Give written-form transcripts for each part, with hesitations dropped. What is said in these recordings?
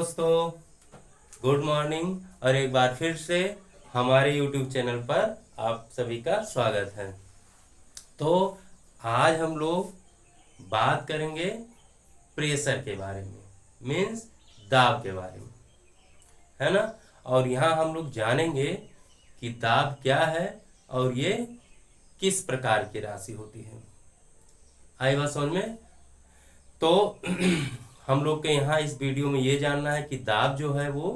दोस्तों, good morning. और एक बार फिर से हमारे यूट्यूब चैनल पर आप सभी का स्वागत है। तो आज हम लोग बात करेंगे प्रेशर के बारे में, मीन्स दाब के बारे में, है ना। और यहाँ हम लोग जानेंगे कि दाब क्या है और ये किस प्रकार की राशि होती है। आई बात समझ में? तो हम लोग के यहाँ इस वीडियो में ये जानना है कि दाब जो है वो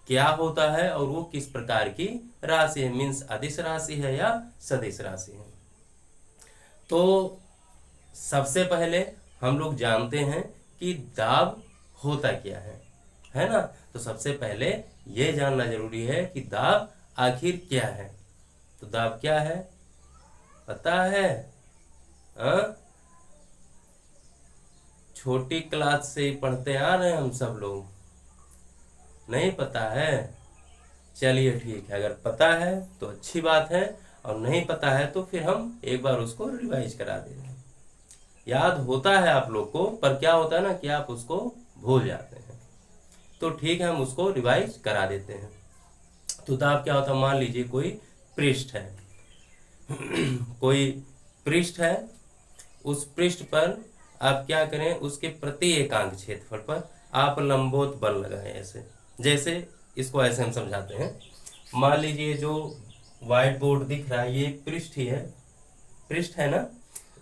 क्या होता है और वो किस प्रकार की राशि है, मीन्स अदिश राशि है या सदिश राशि है। तो सबसे पहले हम लोग जानते हैं कि दाब होता क्या है ना। तो सबसे पहले ये जानना जरूरी है कि दाब आखिर क्या है। तो दाब क्या है पता है? छोटी क्लास से ही पढ़ते आ रहे हैं हम सब लोग, नहीं पता है? चलिए ठीक है, अगर पता है तो अच्छी बात है, और नहीं पता है तो फिर हम एक बार उसको रिवाइज करा देंगे। याद होता है आप लोग को, पर क्या होता है ना कि आप उसको भूल जाते हैं। तो ठीक है, हम उसको रिवाइज करा देते हैं। तो दाब क्या होता है? मान लीजिए कोई पृष्ठ है कोई पृष्ठ है, उस पृष्ठ पर आप क्या करें, उसके प्रति एकांक क्षेत्रफल पर आप लंबवत बल लगाएं। ऐसे जैसे इसको ऐसे हम समझाते हैं। मान लीजिए जो व्हाइट बोर्ड दिख रहा है ये पृष्ठ ही है, पृष्ठ है ना।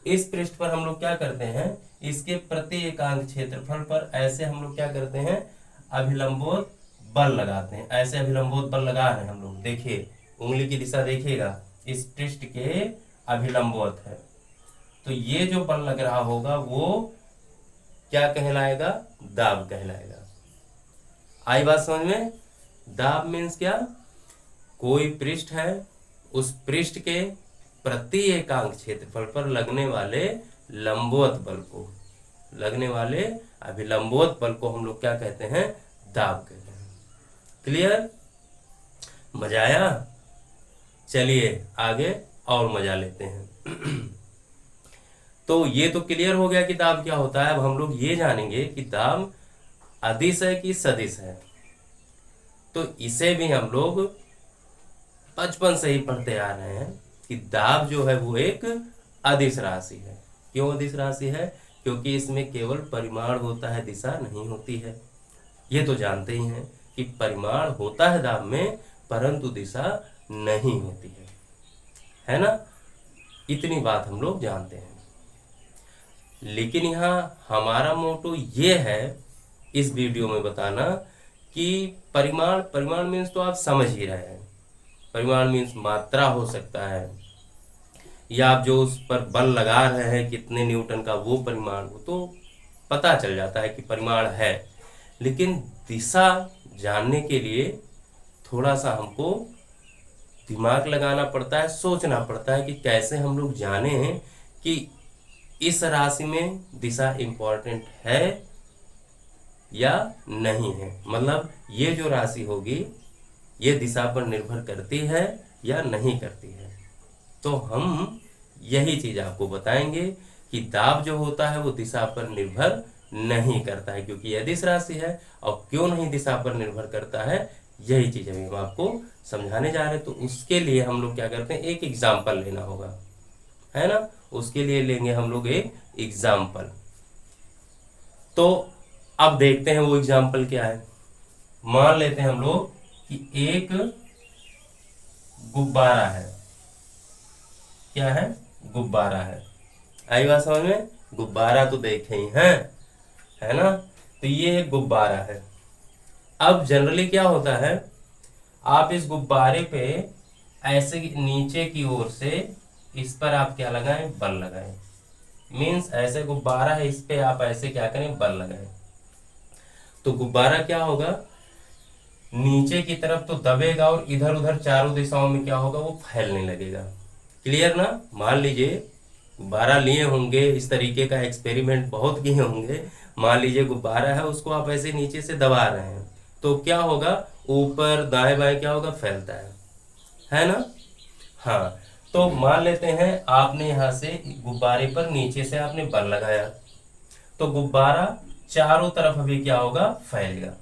इस पृष्ठ पर हम लोग क्या करते हैं, इसके प्रति एकांक क्षेत्रफल पर ऐसे हम लोग क्या करते हैं, अभिलंबोत बल लगाते हैं। ऐसे अभिलंबोत बल लगा रहे हैं हम लोग, देखिए उंगली की दिशा देखिएगा, इस पृष्ठ के अभिलंबोत है। तो ये जो बल लग रहा होगा वो क्या कहलाएगा? दाब कहलाएगा। आई बात समझ में? दाब मीन्स क्या? कोई पृष्ठ है, उस पृष्ठ के प्रति एकांक क्षेत्रफल पर लगने वाले लंबवत बल को, लगने वाले अभिलंबवत बल को हम लोग क्या कहते हैं? दाब कहते हैं। क्लियर? मजा आया? चलिए आगे और मजा लेते हैं। तो ये तो क्लियर हो गया कि दाब क्या होता है। अब हम लोग ये जानेंगे कि दाब अदिश है कि सदिश है। तो इसे भी हम लोग बचपन से ही पढ़ते आ रहे हैं कि दाब जो है वो एक अदिश राशि है। क्यों अदिश राशि है? क्योंकि इसमें केवल परिमाण होता है, दिशा नहीं होती है। ये तो जानते ही हैं कि परिमाण होता है दाब में, परंतु दिशा नहीं होती है ना। इतनी बात हम लोग जानते हैं। लेकिन यहाँ हमारा मोटो ये है इस वीडियो में बताना कि परिमाण मीन्स तो आप समझ ही रहे हैं। परिमाण मीन्स मात्रा हो सकता है, या आप जो उस पर बल लगा रहे हैं कितने न्यूटन का, वो परिमाण हो तो पता चल जाता है कि परिमाण है। लेकिन दिशा जानने के लिए थोड़ा सा हमको दिमाग लगाना पड़ता है, सोचना पड़ता है कि कैसे हम लोग जाने कि इस राशि में दिशा इंपॉर्टेंट है या नहीं है। मतलब ये जो राशि होगी ये दिशा पर निर्भर करती है या नहीं करती है। तो हम यही चीज आपको बताएंगे कि दाब जो होता है वो दिशा पर निर्भर नहीं करता है, क्योंकि यह अदिश राशि है। और क्यों नहीं दिशा पर निर्भर करता है, यही चीज अभी हम आपको समझाने जा रहे हैं। तो उसके लिए हम लोग क्या करते हैं, एक एग्जाम्पल लेना होगा, है ना। उसके लिए लेंगे हम लोग एक एग्जाम्पल। तो अब देखते हैं वो एग्जाम्पल क्या है। मान लेते हैं हम लोग कि एक गुब्बारा है। क्या है? गुब्बारा है। आई बात समझ में? गुब्बारा तो देखे ही हैं, है ना। तो ये एक गुब्बारा है। अब जनरली क्या होता है, आप इस गुब्बारे पे ऐसे नीचे की ओर से इस पर आप क्या लगाएं? बल लगाएं। मीन्स ऐसे गुब्बारा है, इस पे आप ऐसे क्या करें? बल लगाएं। तो गुब्बारा क्या होगा, नीचे की तरफ तो दबेगा और इधर उधर चारों दिशाओं में क्या होगा, वो फैलने लगेगा। क्लियर ना? मान लीजिए गुब्बारा लिए होंगे, इस तरीके का एक्सपेरिमेंट बहुत किए होंगे। मान लीजिए गुब्बारा है, उसको आप ऐसे नीचे से दबा रहे हैं तो क्या होगा, ऊपर दाएं बाएं क्या होगा, फैलता है ना। हाँ, तो मान लेते हैं आपने यहाँ से गुब्बारे पर नीचे से आपने बल लगाया, तो गुब्बारा चारों तरफ अभी क्या होगा, फैलेगा।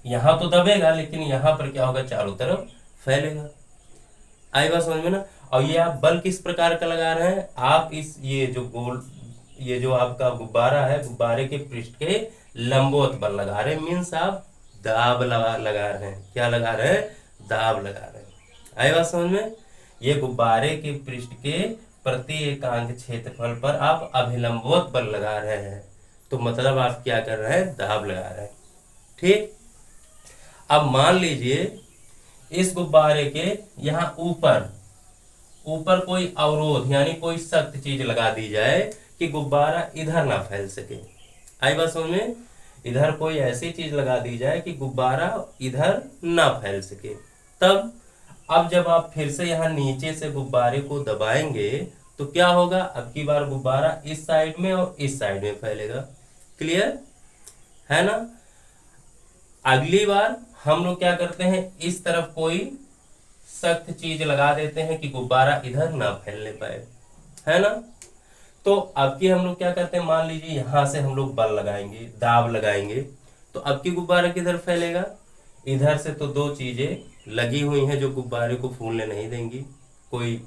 यहां तो दबेगा लेकिन यहां पर क्या होगा, चारों तरफ फैलेगा। आई बात समझ में ना। और ये आप बल किस प्रकार का लगा रहे हैं, आप इस ये जो गोल, ये जो आपका गुब्बारा है, गुब्बारे के पृष्ठ के लंबवत बल लगा रहे हैं, मीन्स आप दाब लगा रहे हैं। क्या लगा रहे हैं, दाब लगा रहे हैं। आई बात समझ में। ये गुब्बारे के पृष्ठ के प्रति एकांक क्षेत्रफल पर आप अभिलंबवत बल लगा रहे हैं, तो मतलब आप क्या कर रहे हैं, दाब लगा रहे हैं। ठीक। अब मान लीजिए इस गुब्बारे के यहाँ ऊपर ऊपर कोई अवरोध यानी कोई सख्त चीज लगा दी जाए कि गुब्बारा इधर ना फैल सके। आई बात समझ में। इधर कोई ऐसी चीज लगा दी जाए कि गुब्बारा इधर ना फैल सके। तब अब जब आप फिर से यहाँ नीचे से गुब्बारे को दबाएंगे तो क्या होगा, अब की बार गुब्बारा इस साइड में और इस साइड में फैलेगा। क्लियर है ना। अगली बार हम लोग क्या करते हैं, इस तरफ कोई सख्त चीज लगा देते हैं कि गुब्बारा इधर ना फैलने पाए, है ना। तो अब की हम लोग क्या करते हैं, मान लीजिए यहां से हम लोग बल लगाएंगे, दाब लगाएंगे, तो अब की गुब्बारा किधर फैलेगा, इधर से। तो दो चीजें लगी हुई हैं जो गुब्बारे को फूलने नहीं देंगी, कोई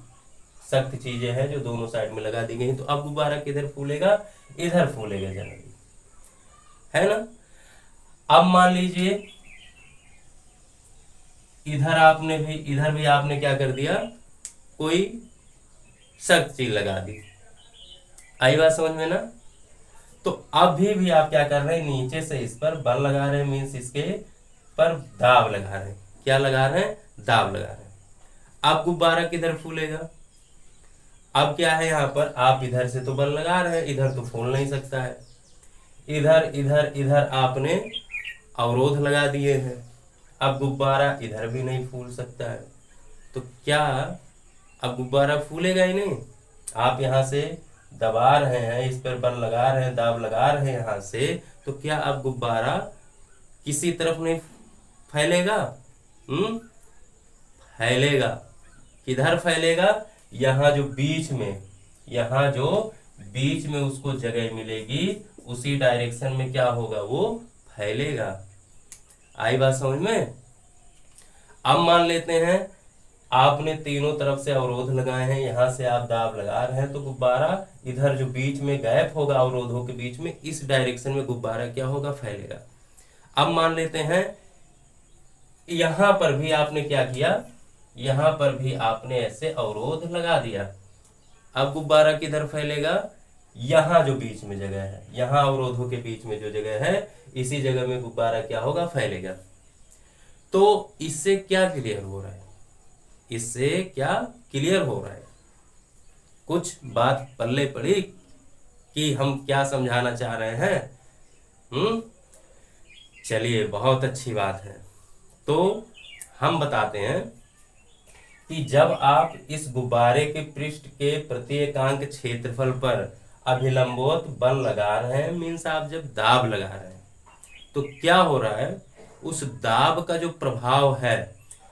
सख्त चीजें हैं जो दोनों साइड में लगा दी गई। तो अब गुब्बारा किधर फूलेगा, इधर फूलेगा जनरली, है ना। अब मान लीजिए इधर भी आपने क्या कर दिया, कोई सख्त चीज लगा दी। आई बात समझ में ना। तो अब भी आप क्या कर रहे हैं, नीचे से इस पर बल लगा रहे हैं, मीन्स इसके पर दाब लगा रहे हैं। क्या लगा रहे हैं, दाब लगा रहे हैं। अब गुब्बारा किधर फूलेगा, अब क्या है, यहां पर आप इधर से तो बल लगा रहे हैं, इधर तो फूल नहीं सकता है। इधर इधर इधर आपने अवरोध लगा दिए हैं, अब गुब्बारा इधर भी नहीं फूल सकता है। तो क्या अब गुब्बारा फूलेगा ही नहीं। आप यहां से दबा रहे हैं, इस पर बल लगा रहे हैं, दाब लगा रहे हैं यहां से, तो क्या अब गुब्बारा किसी तरफ नहीं फैलेगा, फैलेगा। किधर फैलेगा, यहाँ जो बीच में उसको जगह मिलेगी उसी डायरेक्शन में क्या होगा, वो फैलेगा। आई बात समझ में। अब मान लेते हैं आपने तीनों तरफ से अवरोध लगाए हैं, यहां से आप दाब लगा रहे हैं, तो गुब्बारा इधर जो बीच में गैप होगा अवरोधों के बीच में, इस डायरेक्शन में गुब्बारा क्या होगा, फैलेगा। अब मान लेते हैं यहां पर भी आपने क्या किया, यहां पर भी आपने ऐसे अवरोध लगा दिया। अब गुब्बारा किधर फैलेगा, यहां जो बीच में जगह है, यहां अवरोधों के बीच में जो जगह है, इसी जगह में गुब्बारा क्या होगा, फैलेगा। तो इससे क्या क्लियर हो रहा है, इससे क्या क्लियर हो रहा है, कुछ बात पल्ले पड़ी कि हम क्या समझाना चाह रहे हैं। चलिए, बहुत अच्छी बात है। तो हम बताते हैं कि जब आप इस गुब्बारे के पृष्ठ के प्रत्येकांक क्षेत्रफल पर अभिलंबवत बल लगा रहे हैं, मीन्स आप जब दाब लगा रहे हैं, तो क्या हो रहा है, उस दाब का जो प्रभाव है,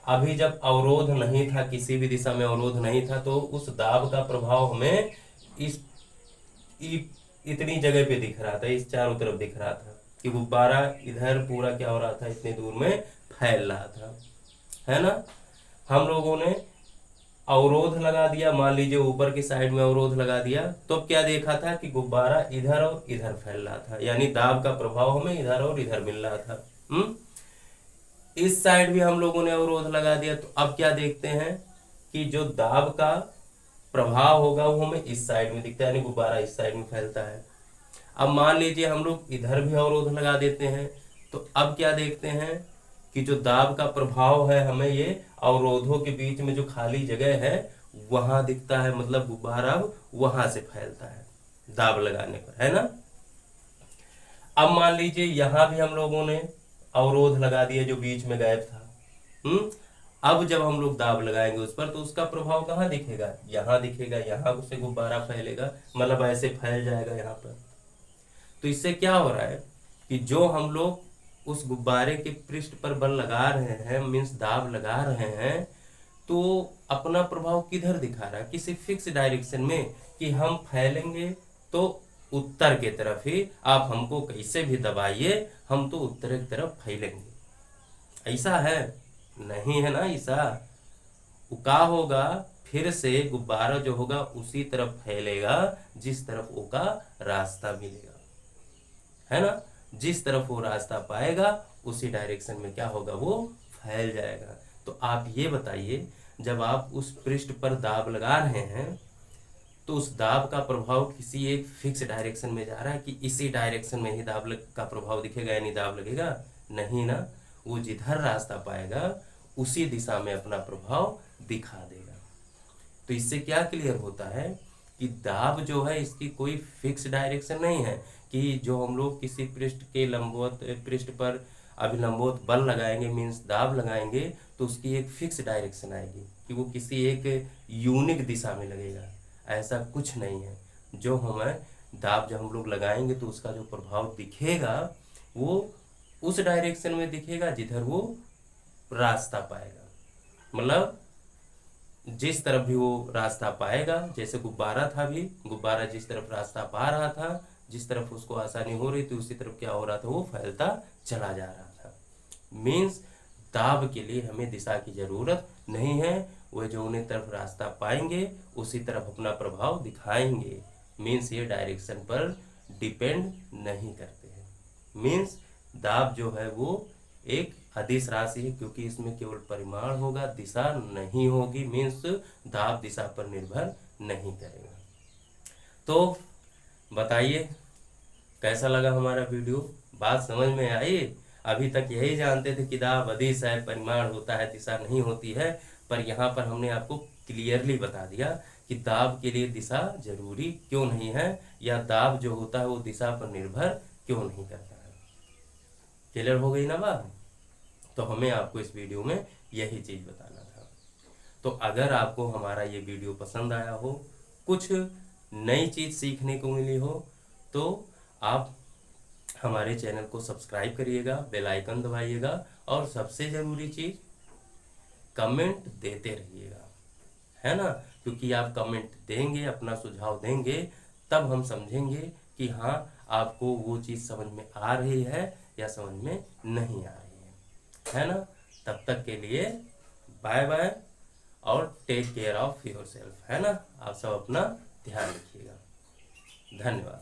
अभी जब अवरोध नहीं था, किसी भी दिशा में अवरोध नहीं था, तो उस दाब का प्रभाव हमें इतनी जगह पे दिख रहा था, इस चारों तरफ दिख रहा था कि गुब्बारा इधर पूरा क्या हो रहा था, इतनी दूर में फैल रहा था, है ना। हम लोगों ने अवरोध लगा दिया, मान लीजिए ऊपर की साइड में अवरोध लगा दिया, तो क्या देखा था कि गुब्बारा इधर और इधर फैल रहा था, यानी दाब का प्रभाव हमें इधर और इधर मिल रहा था। इस साइड भी हम लोगों ने अवरोध लगा दिया, तो अब क्या देखते हैं कि जो दाब का प्रभाव होगा वो हमें इस साइड में दिखता है, यानी गुब्बारा इस साइड में फैलता है। अब मान लीजिए हम लोग इधर भी अवरोध लगा देते हैं, तो अब क्या देखते हैं कि जो दाब का प्रभाव है हमें ये अवरोधों के बीच में जो खाली जगह है वहां दिखता है, मतलब गुब्बारा वहां से फैलता है दाब लगाने पर, है ना। अब मान लीजिए यहां भी हम लोगों ने अवरोध लगा दिए जो बीच में गैप था। अब जब हम लोग दाब लगाएंगे उस पर, तो उसका प्रभाव कहाँ दिखेगा, यहाँ दिखेगा, यहाँ से गुब्बारा फैलेगा, मतलब ऐसे फैल जाएगा यहाँ पर। तो इससे क्या हो रहा है कि जो हम लोग उस गुब्बारे के पृष्ठ पर बल लगा रहे हैं, मीन्स दाब लगा रहे हैं, तो अपना प्रभाव किधर दिखा रहा है, किसी फिक्स डायरेक्शन में, कि हम फैलेंगे तो उत्तर के तरफ ही, आप हमको कैसे भी दबाइए हम तो उत्तर की तरफ फैलेंगे। ऐसा है? नहीं है ना ऐसा। वो का होगा, फिर से गुब्बारा जो होगा उसी तरफ फैलेगा जिस तरफ वो का रास्ता मिलेगा, है ना। जिस तरफ वो रास्ता पाएगा उसी डायरेक्शन में क्या होगा, वो फैल जाएगा। तो आप ये बताइए, जब आप उस पृष्ठ पर दाब लगा रहे हैं तो उस दाब का प्रभाव किसी एक फिक्स डायरेक्शन में जा रहा है कि इसी डायरेक्शन में ही का प्रभाव दिखेगा, यानी दाब लगेगा? नहीं ना। वो जिधर रास्ता पाएगा उसी दिशा में अपना प्रभाव दिखा देगा। तो इससे क्या क्लियर होता है कि दाब जो है इसकी कोई फिक्स डायरेक्शन नहीं है, कि जो हम लोग किसी पृष्ठ के लंबवत पृष्ठ पर अभिलंबवत बल लगाएंगे, मीन्स दाब लगाएंगे, तो उसकी एक फिक्स डायरेक्शन आएगी कि वो किसी एक यूनिक दिशा में लगेगा। ऐसा कुछ नहीं है। जो हमें दाब जब हम लोग लगाएंगे तो उसका जो प्रभाव दिखेगा वो उस डायरेक्शन में दिखेगा जिधर वो रास्ता पाएगा। मतलब जिस तरफ भी वो रास्ता पाएगा, जैसे गुब्बारा था भी, गुब्बारा जिस तरफ रास्ता पा रहा था, जिस तरफ उसको आसानी हो रही थी उसी तरफ क्या हो रहा था, वो फैलता चला जा रहा था। मीन्स दाब के लिए हमें दिशा की जरूरत नहीं है, वह जो उन्हें तरफ रास्ता पाएंगे उसी तरफ अपना प्रभाव दिखाएंगे। मीन्स ये डायरेक्शन पर डिपेंड नहीं करते हैं। मीन्स दाब जो है वो एक अदिश राशि है, क्योंकि इसमें केवल परिमाण होगा, दिशा नहीं होगी। मीन्स दाब दिशा पर निर्भर नहीं करेगा। तो बताइए कैसा लगा हमारा वीडियो, बात समझ में आई? अभी तक यही जानते थे कि दाब अदिश है, परिमाण होता है, दिशा नहीं होती है, पर यहाँ पर हमने आपको क्लियरली बता दिया कि दाब के लिए दिशा जरूरी क्यों नहीं है, या दाब जो होता है वो दिशा पर निर्भर क्यों नहीं करता है। क्लियर हो गई ना बात? तो हमें आपको इस वीडियो में यही चीज़ बताना था। तो अगर आपको हमारा ये वीडियो पसंद आया हो, कुछ नई चीज़ सीखने को मिली हो, तो आप हमारे चैनल को सब्सक्राइब करिएगा, बेल आइकन दबाइएगा, और सबसे ज़रूरी चीज़ कमेंट देते रहिएगा, है ना। क्योंकि आप कमेंट देंगे, अपना सुझाव देंगे, तब हम समझेंगे कि हाँ आपको वो चीज़ समझ में आ रही है या समझ में नहीं आ रही है ना। तब तक के लिए बाय बाय और take care of your self, है ना। आप सब अपना ध्यान रखिएगा। धन्यवाद।